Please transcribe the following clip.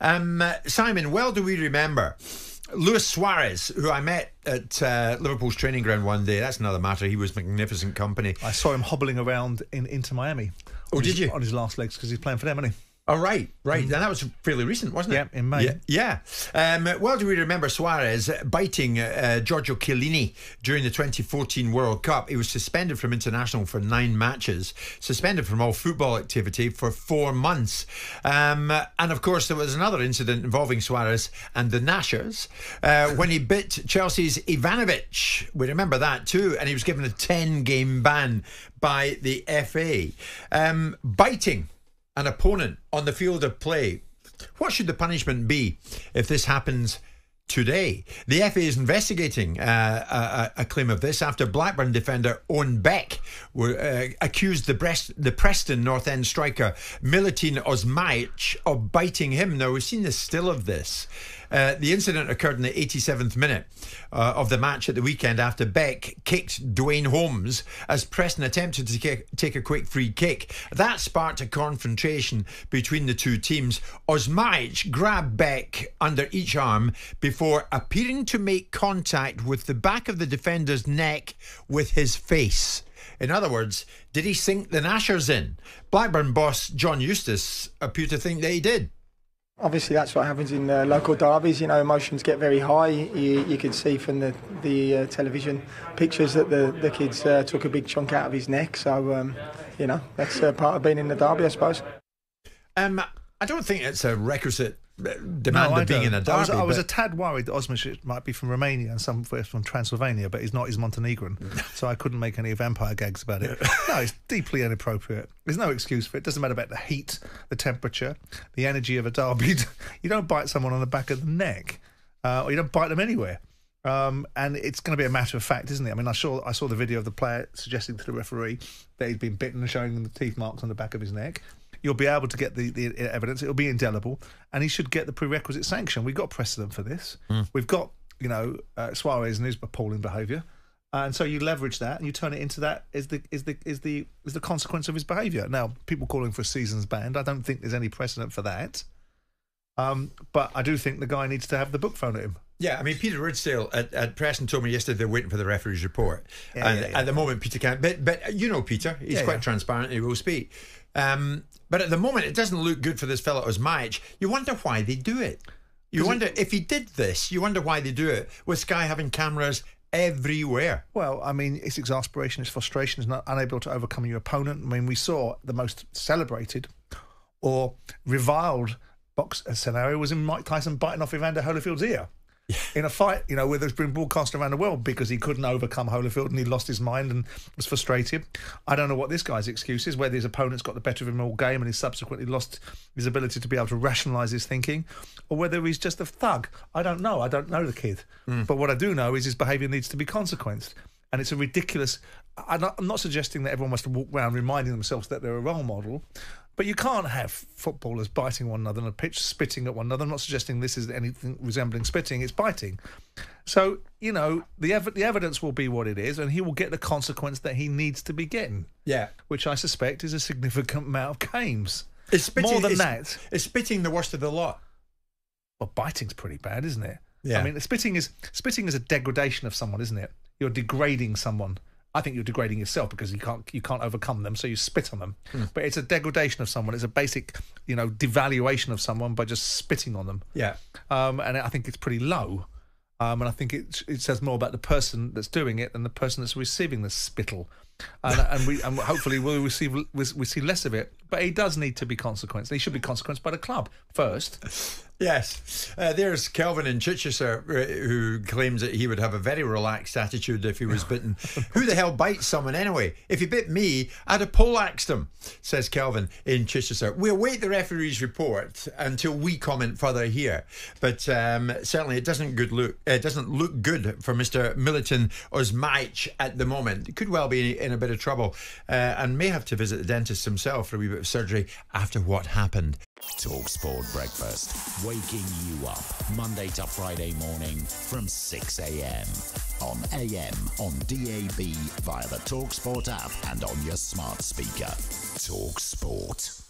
Simon, well do we remember Luis Suarez, who I met at Liverpool's training ground one day. That's another matter. He was magnificent company. I saw him hobbling around in Inter Miami. Oh, did you? On his last legs, because he's playing for them, isn't he? Oh, right. And that was fairly recent, wasn't it? Yeah, in May. Yeah. Well, do we remember Suarez biting Giorgio Chiellini during the 2014 World Cup? He was suspended from international for 9 matches, suspended from all football activity for 4 months. And, of course, there was another incident involving Suarez and the Nashers when he bit Chelsea's Ivanovic. We remember that too. And he was given a 10-game ban by the FA. Biting an opponent on the field of play. What should the punishment be if this happens today? The FA is investigating a claim of this after Blackburn defender Owen Beck accused the Preston North End striker Milutin Osmajic of biting him. Now, we've seen the still of this. The incident occurred in the 87th minute of the match at the weekend after Beck kicked Dwayne Holmes as Preston attempted to take a quick free kick. That sparked a confrontation between the two teams. Osmajic grabbed Beck under each arm before appearing to make contact with the back of the defender's neck with his face. In other words, did he sink the Nashers in? Blackburn boss John Eustace appeared to think that he did. Obviously, that's what happens in local derbies. You know, emotions get very high. You could see from the television pictures that the kids took a big chunk out of his neck. So, you know, that's part of being in the derby, I suppose. I don't think it's a requisite demand of being in a derby. I was a tad worried that Osmajic might be from Romania and some from Transylvania, but he's not. He's Montenegrin, so I couldn't make any vampire gags about it. No, it's deeply inappropriate. There's no excuse for it. It doesn't matter about the heat, the temperature, the energy of a derby. You don't bite someone on the back of the neck, or you don't bite them anywhere. And it's going to be a matter of fact, isn't it? I mean, I saw the video of the player suggesting to the referee that he'd been bitten and showing him the teeth marks on the back of his neck. You'll be able to get the evidence. It'll be indelible, and he should get the prerequisite sanction. We've got precedent for this. We've got, Suarez and his appalling behaviour, and so you leverage that and you turn it into that is the consequence of his behaviour. Now, people calling for a season's ban, I don't think there's any precedent for that. But I do think the guy needs to have the book thrown at him. Yeah, I mean, Peter Ridsdale at Preston told me yesterday they're waiting for the referee's report. At the moment, Peter can't. But you know Peter, he's quite transparent, he will speak. But at the moment, it doesn't look good for this fellow Osmajic. You wonder why they do it. You wonder if he did this, you wonder why they do it, with Sky having cameras everywhere. Well, I mean, it's exasperation, it's frustration, it's not unable to overcome your opponent. I mean, we saw the most celebrated or reviled box scenario was in Mike Tyson biting off Evander Holyfield's ear. In a fight, where there's been broadcast around the world because he couldn't overcome Holyfield and he lost his mind and was frustrated. I don't know what this guy's excuse is, whether his opponent's got the better of him all game and he's subsequently lost his ability to be able to rationalise his thinking, or whether he's just a thug. I don't know. I don't know the kid. But what I do know is his behaviour needs to be consequenced. And it's a ridiculous... I'm not suggesting that everyone must walk around reminding themselves that they're a role model, but you can't have footballers biting one another on a pitch, spitting at one another. I'm not suggesting this is anything resembling spitting, it's biting. So, the evidence will be what it is, and he will get the consequence that he needs to be getting. Yeah. Which I suspect is a significant amount of games. More than that. Is spitting the worst of the lot? Well, biting's pretty bad, isn't it? Yeah. I mean, spitting is a degradation of someone, isn't it? You're degrading someone. I think you're degrading yourself because you can't overcome them, so you spit on them. But it's a degradation of someone. It's a basic, devaluation of someone by just spitting on them. Yeah. And I think it's pretty low. And I think it says more about the person that's doing it than the person that's receiving the spittle. And hopefully we see less of it. But he does need to be consequenced. He should be consequenced by the club first. Yes. There's Kelvin in Chichester who claims that he would have a very relaxed attitude if he was bitten. Who the hell bites someone anyway? If he bit me, I'd have poleaxed him, says Kelvin in Chichester. We'll wait the referee's report until we comment further here. But certainly it doesn't look good for Mr. Milutin Osmajic at the moment. He could well be in a bit of trouble and may have to visit the dentist himself for a wee bit of surgery after what happened. talkSPORT Breakfast, waking you up Monday to Friday morning from 6 a.m. on AM, on DAB, via the talkSPORT app and on your smart speaker. talkSPORT.